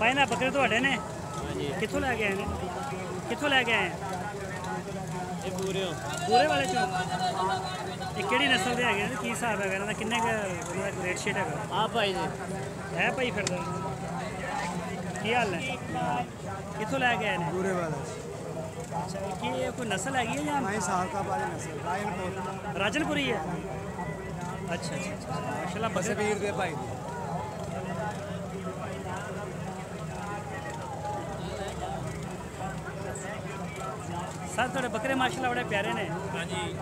ਭਾਈ ਨਾ ਬੱਕਰੇ ਤੁਹਾਡੇ ਨੇ? ਹਾਂਜੀ। ਕਿੱਥੋਂ ਲੈ ਕੇ ਆਏ ਨੇ? ਕਿੱਥੋਂ ਲੈ ਕੇ ਆਏ? ਇਹ ਪੂਰੇ ਪੂਰੇ ਵਾਲੇ ਚੋਂ? ਇਹ ਕਿਹੜੀ ਨਸਲ ਦੇ ਹੈਗੇ ਨੇ? ਕੀ ਹਿਸਾਬ ਹੈਗਾ ਇਹਨਾਂ ਦਾ? ਕਿੰਨੇ ਕੁ ਉਹਨਾਂ ਦਾ ਰੇਟ ਸ਼ੀਟ ਹੈਗਾ? ਆ ਭਾਈ ਜੀ ਹੈ ਭਾਈ ਫਿਰਦਾ? ਕੀ ਹਾਲ ਹੈ? ਕਿੱਥੋਂ ਲੈ ਕੇ ਆਏ ਨੇ? पूरे वाला ਅੱਛਾ ਕੀ ਇਹ ਕੋਈ ਨਸਲ ਹੈਗੀ ਹੈ ਜਾਂ भाई साहब का बारे नस्ल रायनपुर ਰਾਜਨਪੁਰੀ ਹੈ? ਅੱਛਾ ਅੱਛਾ ਅੱਛਾ ਮਾਸ਼ਾਅੱਲਾ ਬੱਕਰੇ बसवीर दे भाई ਸਰ ਤੁਹਾਡੇ ਬੱਕਰੇ ਮਾਸ਼ਾਅੱਲਾ ਬੜੇ ਪਿਆਰੇ ਨੇ। ਹਾਂਜੀ।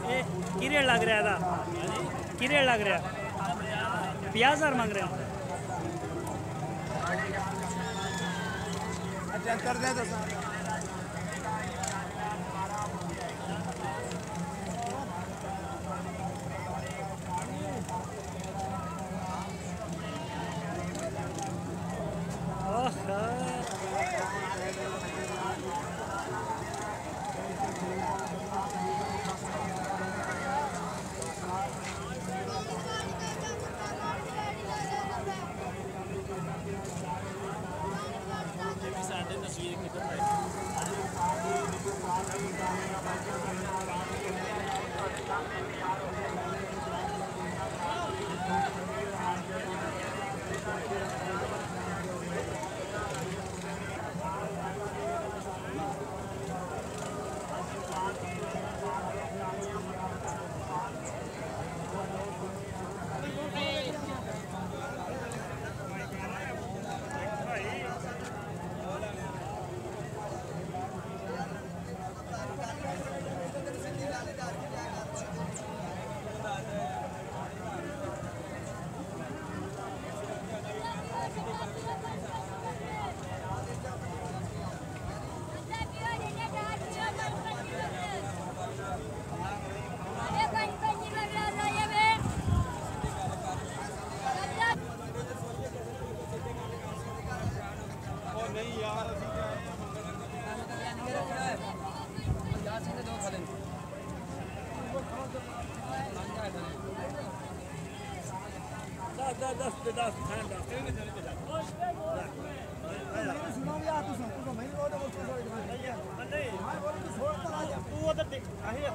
ਇਹ ਕੀ ਰੇਟ ਲੱਗ ਰਿਹਾ ਇਹਦਾ? ਕੀ ਰੇਟ ਲੱਗ ਰਿਹਾ? 50,000 ਮੰਗ ਰਹੇ ਹੋ? अच्छा कर दे तो ਸਾਡੇ ਤਸਵੀਰ ਕਿੱਥੇ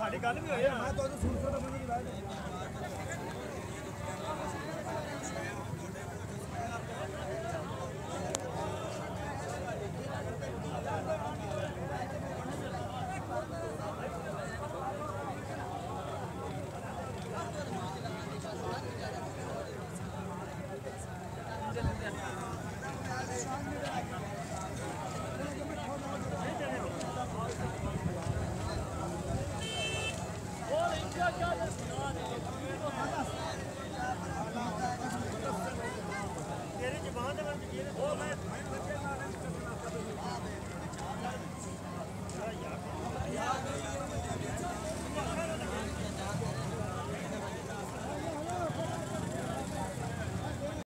ਸਾਡੀ ਗੱਲ ਵੀ ਹੋਈ। मैं तो सुन